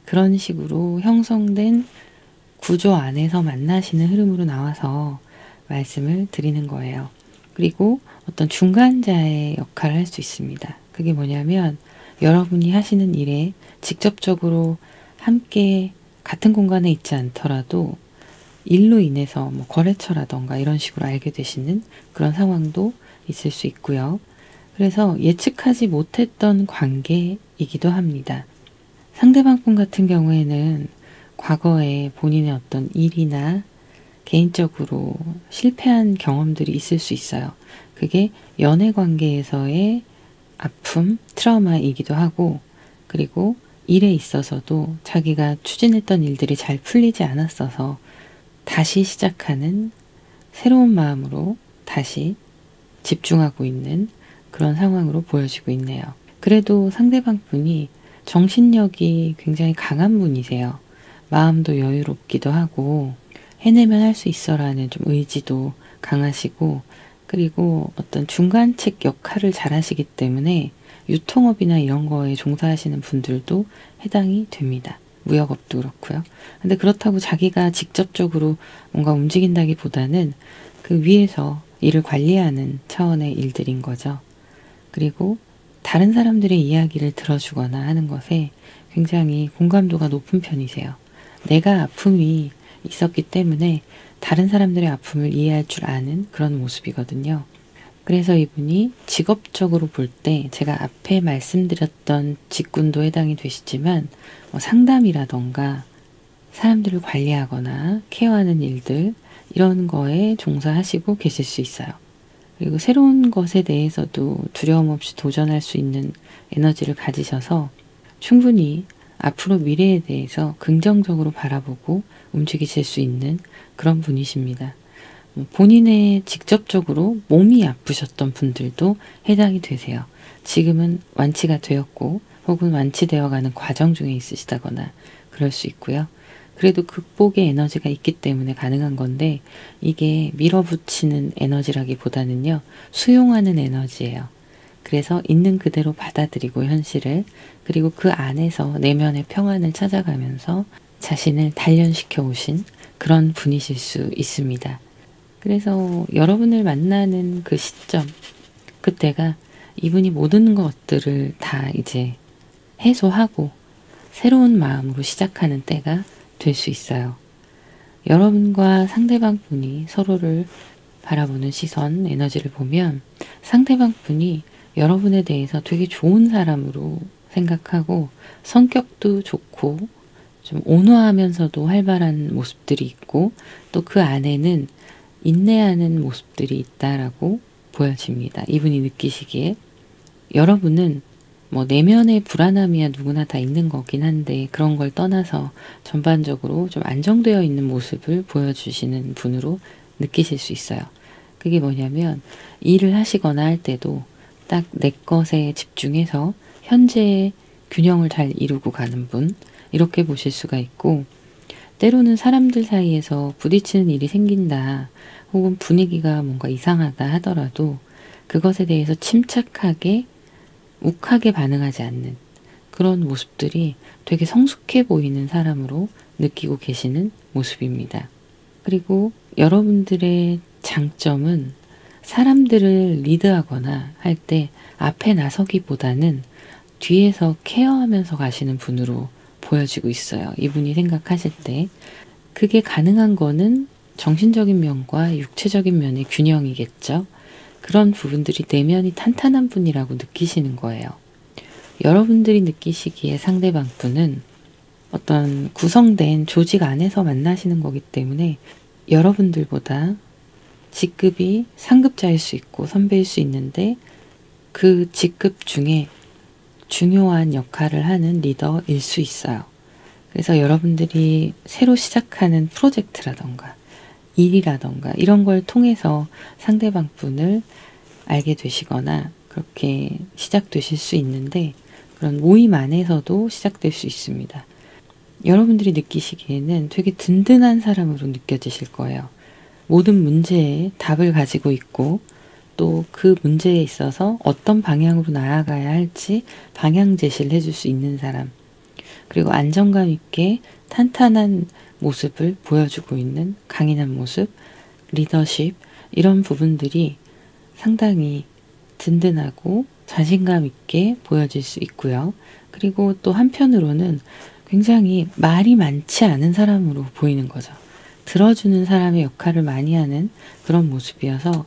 그런 식으로 형성된 구조 안에서 만나시는 흐름으로 나와서 말씀을 드리는 거예요. 그리고 어떤 중간자의 역할을 할 수 있습니다. 그게 뭐냐면 여러분이 하시는 일에 직접적으로 함께 같은 공간에 있지 않더라도 일로 인해서 뭐 거래처라던가 이런 식으로 알게 되시는 그런 상황도 있을 수 있고요. 그래서 예측하지 못했던 관계이기도 합니다. 상대방 분 같은 경우에는 과거에 본인의 어떤 일이나 개인적으로 실패한 경험들이 있을 수 있어요. 그게 연애 관계에서의 아픔, 트라우마이기도 하고, 그리고 일에 있어서도 자기가 추진했던 일들이 잘 풀리지 않았어서 다시 시작하는 새로운 마음으로 다시 집중하고 있는 그런 상황으로 보여지고 있네요. 그래도 상대방 분이 정신력이 굉장히 강한 분이세요. 마음도 여유롭기도 하고 해내면 할 수 있어라는 좀 의지도 강하시고, 그리고 어떤 중간책 역할을 잘 하시기 때문에 유통업이나 이런 거에 종사하시는 분들도 해당이 됩니다. 무역업도 그렇고요. 근데 그렇다고 자기가 직접적으로 뭔가 움직인다기보다는 그 위에서 일을 관리하는 차원의 일들인 거죠. 그리고 다른 사람들의 이야기를 들어주거나 하는 것에 굉장히 공감도가 높은 편이세요. 내가 아픔이 있었기 때문에 다른 사람들의 아픔을 이해할 줄 아는 그런 모습이거든요. 그래서 이분이 직업적으로 볼 때 제가 앞에 말씀드렸던 직군도 해당이 되시지만 상담이라던가 사람들을 관리하거나 케어하는 일들 이런 거에 종사하시고 계실 수 있어요. 그리고 새로운 것에 대해서도 두려움 없이 도전할 수 있는 에너지를 가지셔서 충분히 앞으로 미래에 대해서 긍정적으로 바라보고 움직이실 수 있는 그런 분이십니다. 본인의 직접적으로 몸이 아프셨던 분들도 해당이 되세요. 지금은 완치가 되었고 혹은 완치되어 가는 과정 중에 있으시다거나 그럴 수 있고요. 그래도 극복의 에너지가 있기 때문에 가능한 건데 이게 밀어붙이는 에너지라기보다는요. 수용하는 에너지예요. 그래서 있는 그대로 받아들이고 현실을, 그리고 그 안에서 내면의 평안을 찾아가면서 자신을 단련시켜 오신 그런 분이실 수 있습니다. 그래서 여러분을 만나는 그 시점, 그때가 이분이 모든 것들을 다 이제 해소하고 새로운 마음으로 시작하는 때가 될 수 있어요. 여러분과 상대방 분이 서로를 바라보는 시선, 에너지를 보면 상대방 분이 여러분에 대해서 되게 좋은 사람으로 생각하고 성격도 좋고 좀 온화하면서도 활발한 모습들이 있고 또 그 안에는 인내하는 모습들이 있다라고 보여집니다. 이분이 느끼시기에 여러분은 뭐 내면의 불안함이야 누구나 다 있는 거긴 한데 그런 걸 떠나서 전반적으로 좀 안정되어 있는 모습을 보여주시는 분으로 느끼실 수 있어요. 그게 뭐냐면 일을 하시거나 할 때도 딱 내 것에 집중해서 현재의 균형을 잘 이루고 가는 분, 이렇게 보실 수가 있고, 때로는 사람들 사이에서 부딪히는 일이 생긴다 혹은 분위기가 뭔가 이상하다 하더라도 그것에 대해서 침착하게 욱하게 반응하지 않는 그런 모습들이 되게 성숙해 보이는 사람으로 느끼고 계시는 모습입니다. 그리고 여러분들의 장점은 사람들을 리드하거나 할 때 앞에 나서기보다는 뒤에서 케어하면서 가시는 분으로 보여지고 있어요. 이분이 생각하실 때. 그게 가능한 거는 정신적인 면과 육체적인 면의 균형이겠죠. 그런 부분들이 내면이 탄탄한 분이라고 느끼시는 거예요. 여러분들이 느끼시기에 상대방 분은 어떤 구성된 조직 안에서 만나시는 거기 때문에 여러분들보다 직급이 상급자일 수 있고 선배일 수 있는데 그 직급 중에 중요한 역할을 하는 리더일 수 있어요. 그래서 여러분들이 새로 시작하는 프로젝트라던가 일이라던가 이런 걸 통해서 상대방 분을 알게 되시거나 그렇게 시작되실 수 있는데 그런 모임 안에서도 시작될 수 있습니다. 여러분들이 느끼시기에는 되게 든든한 사람으로 느껴지실 거예요. 모든 문제에 답을 가지고 있고 또 그 문제에 있어서 어떤 방향으로 나아가야 할지 방향 제시를 해줄 수 있는 사람, 그리고 안정감 있게 탄탄한 모습을 보여주고 있는 강인한 모습, 리더십, 이런 부분들이 상당히 든든하고 자신감 있게 보여질 수 있고요. 그리고 또 한편으로는 굉장히 말이 많지 않은 사람으로 보이는 거죠. 들어주는 사람의 역할을 많이 하는 그런 모습이어서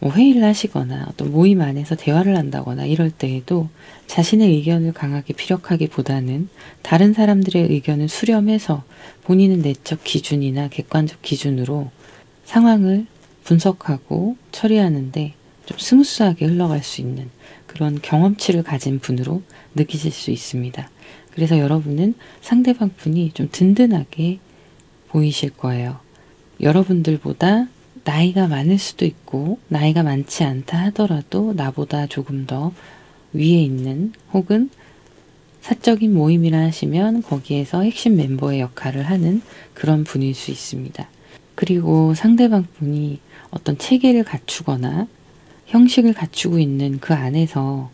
회의를 하시거나 어떤 모임 안에서 대화를 한다거나 이럴 때에도 자신의 의견을 강하게 피력하기보다는 다른 사람들의 의견을 수렴해서 본인의 내적 기준이나 객관적 기준으로 상황을 분석하고 처리하는데 좀 스무스하게 흘러갈 수 있는 그런 경험치를 가진 분으로 느끼실 수 있습니다. 그래서 여러분은 상대방 분이 좀 든든하게 보이실 거예요. 여러분들보다 나이가 많을 수도 있고 나이가 많지 않다 하더라도 나보다 조금 더 위에 있는 혹은 사적인 모임이라 하시면 거기에서 핵심 멤버의 역할을 하는 그런 분일 수 있습니다. 그리고 상대방 분이 어떤 체계를 갖추거나 형식을 갖추고 있는 그 안에서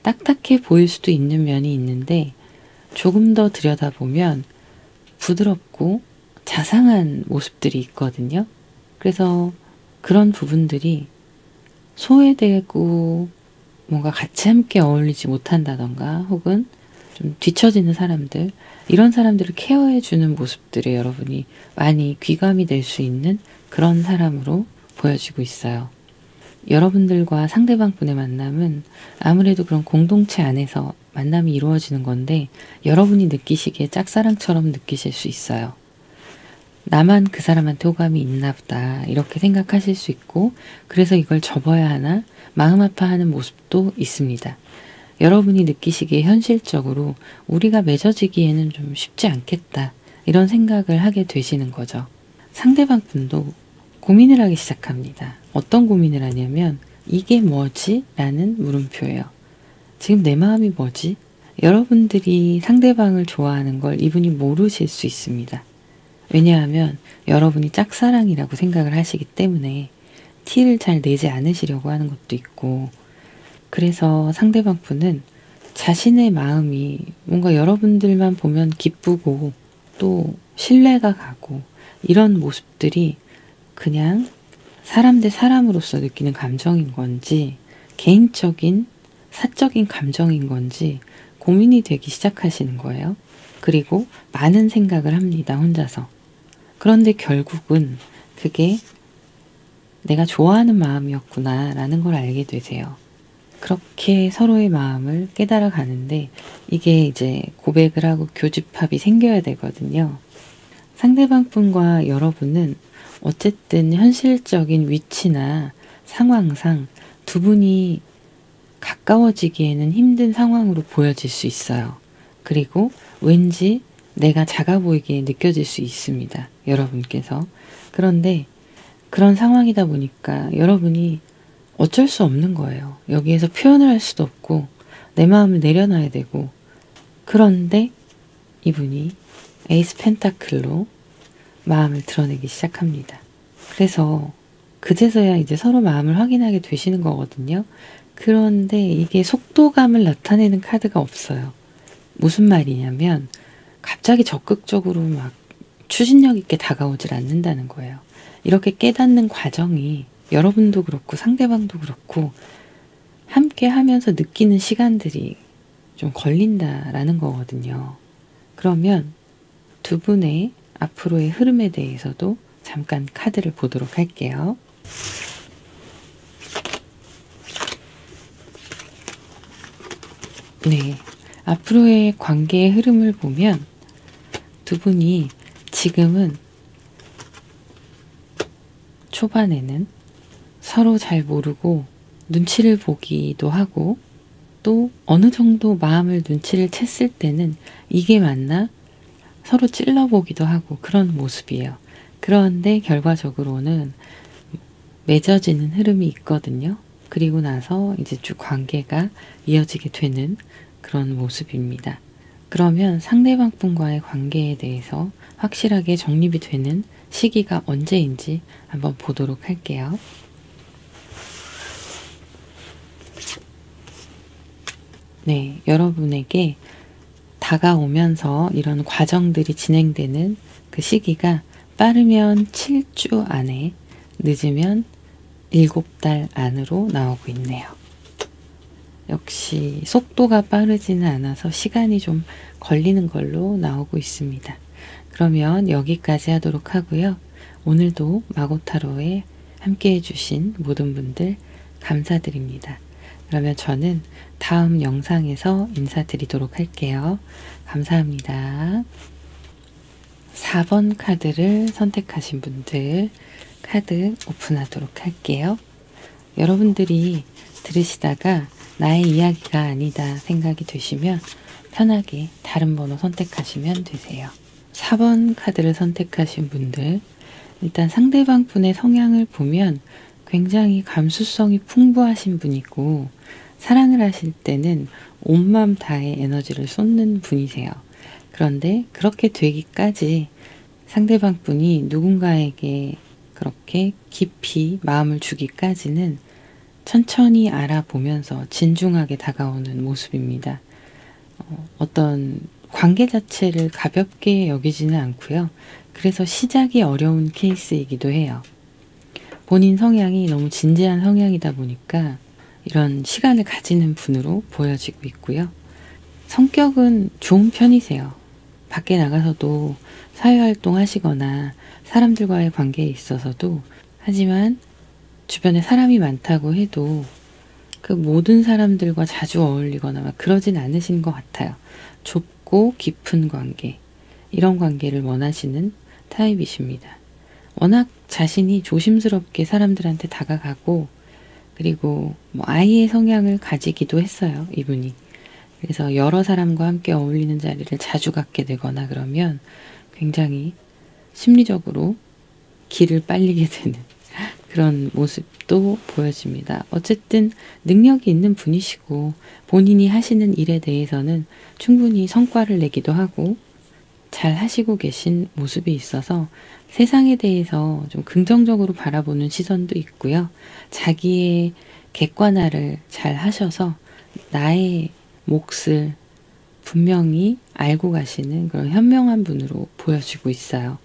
딱딱해 보일 수도 있는 면이 있는데 조금 더 들여다보면 부드럽고 자상한 모습들이 있거든요. 그래서 그런 부분들이 소외되고 뭔가 같이 함께 어울리지 못한다던가 혹은 좀 뒤처지는 사람들, 이런 사람들을 케어해주는 모습들에 여러분이 많이 귀감이 될 수 있는 그런 사람으로 보여지고 있어요. 여러분들과 상대방 분의 만남은 아무래도 그런 공동체 안에서 만남이 이루어지는 건데 여러분이 느끼시기에 짝사랑처럼 느끼실 수 있어요. 나만 그 사람한테 호감이 있나 보다 이렇게 생각하실 수 있고 그래서 이걸 접어야 하나 마음 아파하는 모습도 있습니다. 여러분이 느끼시기에 현실적으로 우리가 맺어지기에는 좀 쉽지 않겠다 이런 생각을 하게 되시는 거죠. 상대방 분도 고민을 하기 시작합니다. 어떤 고민을 하냐면 이게 뭐지? 라는 물음표예요. 지금 내 마음이 뭐지? 여러분들이 상대방을 좋아하는 걸 이분이 모르실 수 있습니다. 왜냐하면 여러분이 짝사랑이라고 생각을 하시기 때문에 티를 잘 내지 않으시려고 하는 것도 있고 그래서 상대방 분은 자신의 마음이 뭔가 여러분들만 보면 기쁘고 또 신뢰가 가고 이런 모습들이 그냥 사람 대 사람으로서 느끼는 감정인 건지 개인적인 사적인 감정인 건지 고민이 되기 시작하시는 거예요. 그리고 많은 생각을 합니다. 혼자서. 그런데 결국은 그게 내가 좋아하는 마음이었구나 라는 걸 알게 되세요. 그렇게 서로의 마음을 깨달아 가는데 이게 이제 고백을 하고 교집합이 생겨야 되거든요. 상대방 분과 여러분은 어쨌든 현실적인 위치나 상황상 두 분이 가까워지기에는 힘든 상황으로 보여질 수 있어요. 그리고 왠지 내가 작아 보이게 느껴질 수 있습니다. 여러분께서. 그런데 그런 상황이다 보니까 여러분이 어쩔 수 없는 거예요. 여기에서 표현을 할 수도 없고 내 마음을 내려놔야 되고 그런데 이분이 에이스 펜타클로 마음을 드러내기 시작합니다. 그래서 그제서야 이제 서로 마음을 확인하게 되시는 거거든요. 그런데 이게 속도감을 나타내는 카드가 없어요. 무슨 말이냐면 갑자기 적극적으로 막 추진력 있게 다가오질 않는다는 거예요. 이렇게 깨닫는 과정이 여러분도 그렇고 상대방도 그렇고 함께 하면서 느끼는 시간들이 좀 걸린다라는 거거든요. 그러면 두 분의 앞으로의 흐름에 대해서도 잠깐 카드를 보도록 할게요. 네, 앞으로의 관계의 흐름을 보면 두 분이 지금은 초반에는 서로 잘 모르고 눈치를 보기도 하고 또 어느 정도 마음을 눈치를 챘을 때는 이게 맞나? 서로 찔러보기도 하고 그런 모습이에요. 그런데 결과적으로는 맺어지는 흐름이 있거든요. 그리고 나서 이제 쭉 관계가 이어지게 되는 그런 모습입니다. 그러면 상대방 분과의 관계에 대해서 확실하게 정립이 되는 시기가 언제인지 한번 보도록 할게요. 네, 여러분에게 다가오면서 이런 과정들이 진행되는 그 시기가 빠르면 7주 안에 늦으면 7달 안으로 나오고 있네요. 역시 속도가 빠르지는 않아서 시간이 좀 걸리는 걸로 나오고 있습니다. 그러면 여기까지 하도록 하고요. 오늘도 마고타로에 함께 해주신 모든 분들 감사드립니다. 그러면 저는 다음 영상에서 인사드리도록 할게요. 감사합니다. 4번 카드를 선택하신 분들 카드 오픈하도록 할게요. 여러분들이 들으시다가 나의 이야기가 아니다 생각이 되시면 편하게 다른 번호 선택하시면 되세요. 4번 카드를 선택하신 분들, 일단 상대방 분의 성향을 보면 굉장히 감수성이 풍부하신 분이고 사랑을 하실 때는 온 마음 다해 에너지를 쏟는 분이세요. 그런데 그렇게 되기까지 상대방 분이 누군가에게 그렇게 깊이 마음을 주기까지는 천천히 알아보면서 진중하게 다가오는 모습입니다. 어떤 관계 자체를 가볍게 여기지는 않고요. 그래서 시작이 어려운 케이스이기도 해요. 본인 성향이 너무 진지한 성향이다 보니까 이런 시간을 가지는 분으로 보여지고 있고요. 성격은 좋은 편이세요. 밖에 나가서도 사회활동 하시거나 사람들과의 관계에 있어서도, 하지만 주변에 사람이 많다고 해도 그 모든 사람들과 자주 어울리거나 막 그러진 않으신 것 같아요. 좁고 깊은 관계, 이런 관계를 원하시는 타입이십니다. 워낙 자신이 조심스럽게 사람들한테 다가가고, 그리고 뭐 아이의 성향을 가지기도 했어요, 이분이. 그래서 여러 사람과 함께 어울리는 자리를 자주 갖게 되거나 그러면 굉장히 심리적으로 기를 빨리게 되는 그런 모습도 보여집니다. 어쨌든 능력이 있는 분이시고 본인이 하시는 일에 대해서는 충분히 성과를 내기도 하고 잘 하시고 계신 모습이 있어서 세상에 대해서 좀 긍정적으로 바라보는 시선도 있고요. 자기의 객관화를 잘 하셔서 나의 몫을 분명히 알고 가시는 그런 현명한 분으로 보여지고 있어요.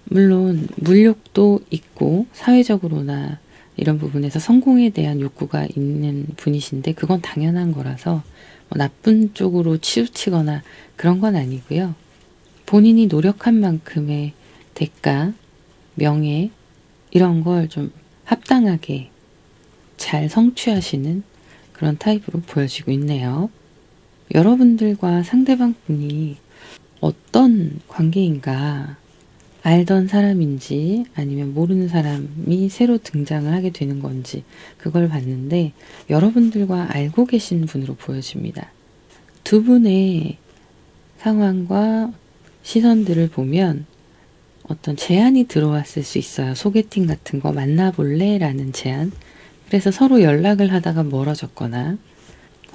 물론 물욕도 있고 사회적으로나 이런 부분에서 성공에 대한 욕구가 있는 분이신데 그건 당연한 거라서 뭐 나쁜 쪽으로 치우치거나 그런 건 아니고요. 본인이 노력한 만큼의 대가, 명예 이런 걸 좀 합당하게 잘 성취하시는 그런 타입으로 보여지고 있네요. 여러분들과 상대방 분이 어떤 관계인가, 알던 사람인지 아니면 모르는 사람이 새로 등장을 하게 되는 건지 그걸 봤는데 여러분들과 알고 계신 분으로 보여집니다. 두 분의 상황과 시선들을 보면 어떤 제안이 들어왔을 수 있어요. 소개팅 같은 거 만나볼래? 라는 제안. 그래서 서로 연락을 하다가 멀어졌거나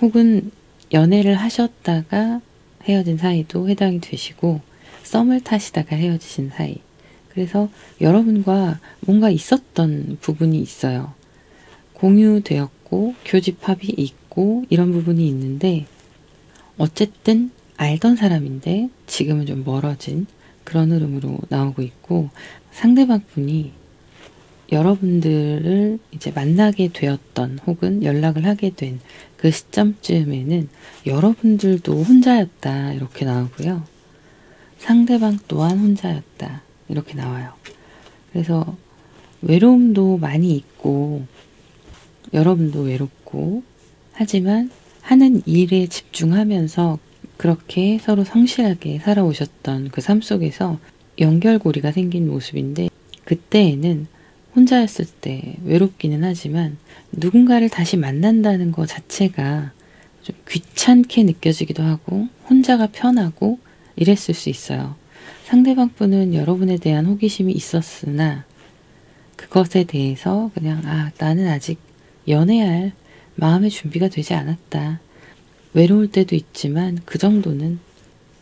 혹은 연애를 하셨다가 헤어진 사이도 해당이 되시고 썸을 타시다가 헤어지신 사이. 그래서 여러분과 뭔가 있었던 부분이 있어요. 공유되었고 교집합이 있고 이런 부분이 있는데 어쨌든 알던 사람인데 지금은 좀 멀어진 그런 흐름으로 나오고 있고 상대방 분이 여러분들을 이제 만나게 되었던 혹은 연락을 하게 된 그 시점쯤에는 여러분들도 혼자였다 이렇게 나오고요. 상대방 또한 혼자였다 이렇게 나와요. 그래서 외로움도 많이 있고 여러분도 외롭고 하지만 하는 일에 집중하면서 그렇게 서로 성실하게 살아오셨던 그 삶 속에서 연결고리가 생긴 모습인데 그때에는 혼자였을 때 외롭기는 하지만 누군가를 다시 만난다는 것 자체가 좀 귀찮게 느껴지기도 하고 혼자가 편하고 이랬을 수 있어요. 상대방 분은 여러분에 대한 호기심이 있었으나 그것에 대해서 그냥 나는 아직 연애할 마음의 준비가 되지 않았다. 외로울 때도 있지만 그 정도는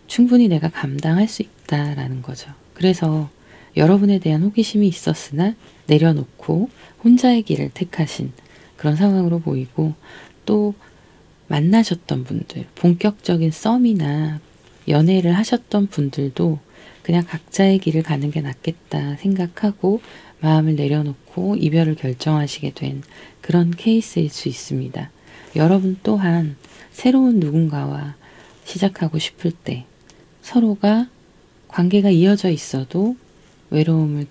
충분히 내가 감당할 수 있다라는 거죠. 그래서 여러분에 대한 호기심이 있었으나 내려놓고 혼자의 길을 택하신 그런 상황으로 보이고 또 만나셨던 분들, 본격적인 썸이나 연애를 하셨던 분들도 그냥 각자의 길을 가는 게 낫겠다 생각하고 마음을 내려놓고 이별을 결정하시게 된 그런 케이스일 수 있습니다. 여러분 또한 새로운 누군가와 시작하고 싶을 때 서로가 관계가 이어져 있어도 외로움을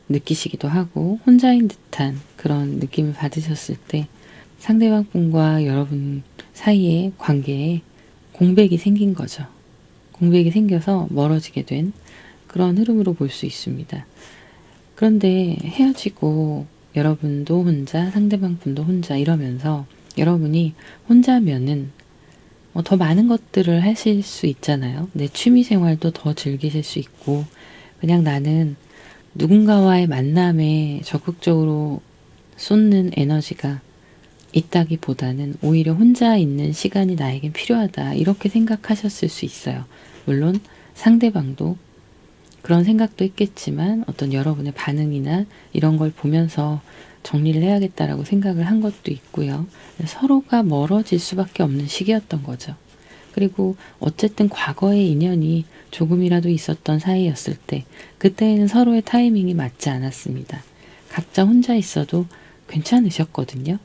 느끼시기도 하고 혼자인 듯한 그런 느낌을 받으셨을 때 상대방 분과 여러분 사이의 관계에 공백이 생긴 거죠. 공백이 생겨서 멀어지게 된 그런 흐름으로 볼 수 있습니다. 그런데 헤어지고 여러분도 혼자, 상대방 분도 혼자 이러면서 여러분이 혼자면은 더 많은 것들을 하실 수 있잖아요. 내 취미 생활도 더 즐기실 수 있고, 그냥 나는 누군가와의 만남에 적극적으로 쏟는 에너지가 있다기보다는 오히려 혼자 있는 시간이 나에겐 필요하다. 이렇게 생각하셨을 수 있어요. 물론 상대방도 그런 생각도 했겠지만 어떤 여러분의 반응이나 이런 걸 보면서 정리를 해야겠다라고 생각을 한 것도 있고요. 서로가 멀어질 수밖에 없는 시기였던 거죠. 그리고 어쨌든 과거의 인연이 조금이라도 있었던 사이였을 때 그때에는 서로의 타이밍이 맞지 않았습니다. 각자 혼자 있어도 괜찮으셨거든요.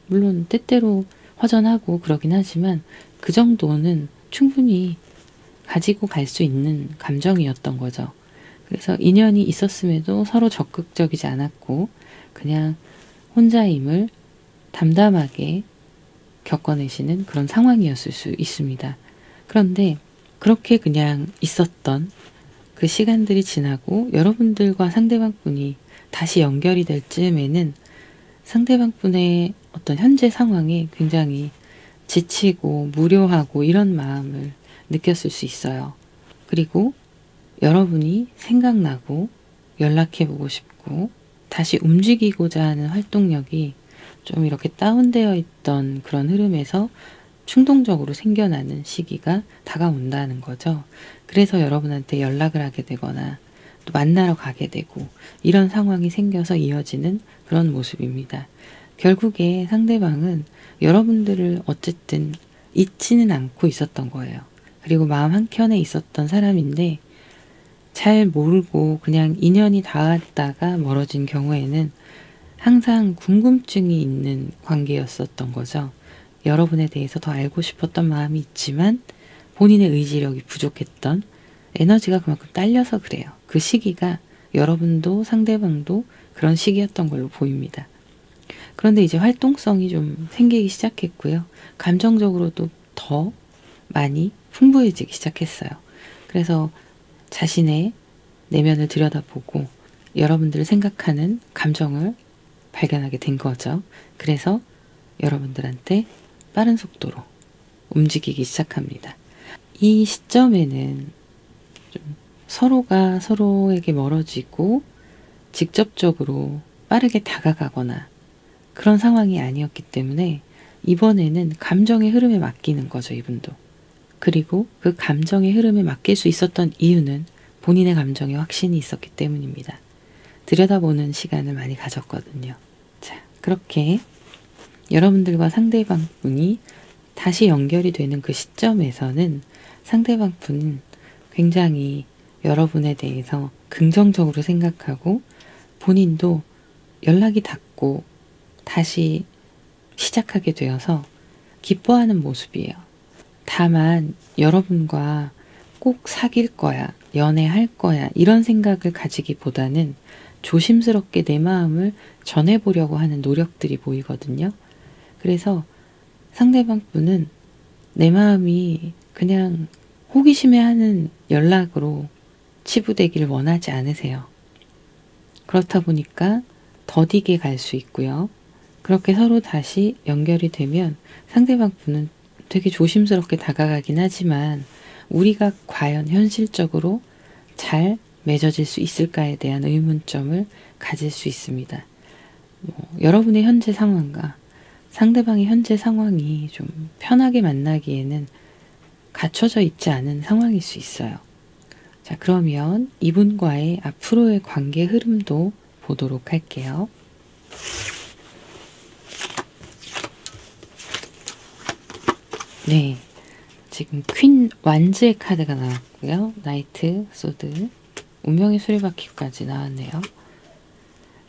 물론 때때로 허전하고 그러긴 하지만 그 정도는 충분히 가지고 갈 수 있는 감정이었던 거죠. 그래서 인연이 있었음에도 서로 적극적이지 않았고 그냥 혼자임을 담담하게 겪어내시는 그런 상황이었을 수 있습니다. 그런데 그렇게 그냥 있었던 그 시간들이 지나고 여러분들과 상대방 분이 다시 연결이 될 즈음에는 상대방 분의 어떤 현재 상황에 굉장히 지치고 무료하고 이런 마음을 느꼈을 수 있어요. 그리고 여러분이 생각나고 연락해보고 싶고 다시 움직이고자 하는 활동력이 좀 이렇게 다운되어 있던 그런 흐름에서 충동적으로 생겨나는 시기가 다가온다는 거죠. 그래서 여러분한테 연락을 하게 되거나 또 만나러 가게 되고 이런 상황이 생겨서 이어지는 그런 모습입니다. 결국에 상대방은 여러분들을 어쨌든 잊지는 않고 있었던 거예요. 그리고 마음 한켠에 있었던 사람인데 잘 모르고 그냥 인연이 닿았다가 멀어진 경우에는 항상 궁금증이 있는 관계였었던 거죠. 여러분에 대해서 더 알고 싶었던 마음이 있지만 본인의 의지력이 부족했던 에너지가 그만큼 딸려서 그래요. 그 시기가 여러분도 상대방도 그런 시기였던 걸로 보입니다. 그런데 이제 활동성이 좀 생기기 시작했고요. 감정적으로도 더 많이 풍부해지기 시작했어요. 그래서 자신의 내면을 들여다보고 여러분들을 생각하는 감정을 발견하게 된 거죠. 그래서 여러분들한테 빠른 속도로 움직이기 시작합니다. 이 시점에는 좀 서로가 서로에게 멀어지고 직접적으로 빠르게 다가가거나 그런 상황이 아니었기 때문에 이번에는 감정의 흐름에 맡기는 거죠, 이분도. 그리고 그 감정의 흐름에 맡길 수 있었던 이유는 본인의 감정에 확신이 있었기 때문입니다. 들여다보는 시간을 많이 가졌거든요. 자, 그렇게 여러분들과 상대방 분이 다시 연결이 되는 그 시점에서는 상대방 분은 굉장히 여러분에 대해서 긍정적으로 생각하고 본인도 연락이 닿고 다시 시작하게 되어서 기뻐하는 모습이에요. 다만 여러분과 꼭 사귈 거야, 연애할 거야 이런 생각을 가지기보다는 조심스럽게 내 마음을 전해보려고 하는 노력들이 보이거든요. 그래서 상대방 분은 내 마음이 그냥 호기심해하는 연락으로 치부되기를 원하지 않으세요. 그렇다 보니까 더디게 갈 수 있고요. 그렇게 서로 다시 연결이 되면 상대방 분은 되게 조심스럽게 다가가긴 하지만 우리가 과연 현실적으로 잘 맺어질 수 있을까에 대한 의문점을 가질 수 있습니다. 여러분의 현재 상황과 상대방의 현재 상황이 좀 편하게 만나기에는 갖춰져 있지 않은 상황일 수 있어요. 자, 그러면 이분과의 앞으로의 관계 흐름도 보도록 할게요. 네, 지금 퀸 완즈의 카드가 나왔고요. 나이트, 소드, 운명의 수레바퀴까지 나왔네요.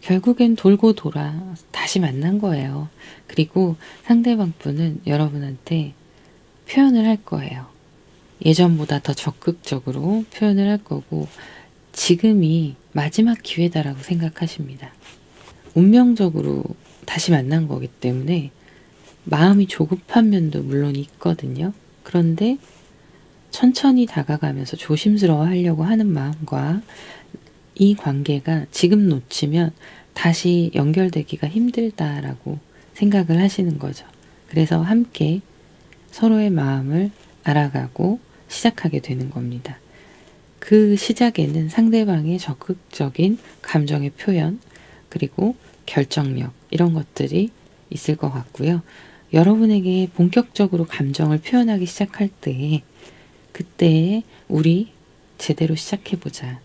결국엔 돌고 돌아 다시 만난 거예요. 그리고 상대방 분은 여러분한테 표현을 할 거예요. 예전보다 더 적극적으로 표현을 할 거고 지금이 마지막 기회다라고 생각하십니다. 운명적으로 다시 만난 거기 때문에 마음이 조급한 면도 물론 있거든요. 그런데 천천히 다가가면서 조심스러워 하려고 하는 마음과 이 관계가 지금 놓치면 다시 연결되기가 힘들다라고 생각을 하시는 거죠. 그래서 함께 서로의 마음을 알아가고 시작하게 되는 겁니다. 그 시작에는 상대방의 적극적인 감정의 표현, 그리고 결정력, 이런 것들이 있을 것 같고요. 여러분에게 본격적으로 감정을 표현하기 시작할 때, 그때 우리 제대로 시작해보자.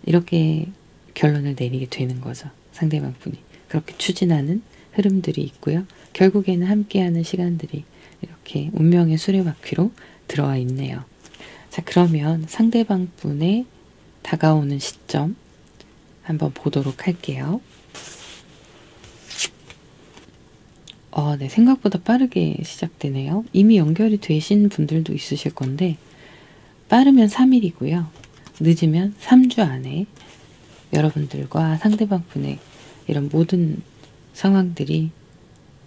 이렇게 결론을 내리게 되는 거죠. 상대방 분이. 그렇게 추진하는 흐름들이 있고요. 결국에는 함께하는 시간들이 이렇게 운명의 수레바퀴로 들어와 있네요. 자, 그러면 상대방 분의 다가오는 시점 한번 보도록 할게요. 네, 생각보다 빠르게 시작되네요. 이미 연결이 되신 분들도 있으실 건데, 빠르면 3일이고요. 늦으면 3주 안에 여러분들과 상대방 분의 이런 모든 상황들이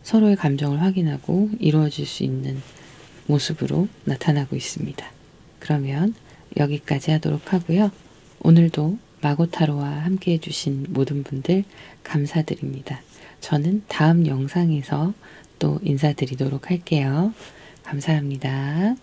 서로의 감정을 확인하고 이루어질 수 있는 모습으로 나타나고 있습니다. 그러면 여기까지 하도록 하고요. 오늘도 마고타로와 함께 해주신 모든 분들 감사드립니다. 저는 다음 영상에서 또 인사드리도록 할게요. 감사합니다.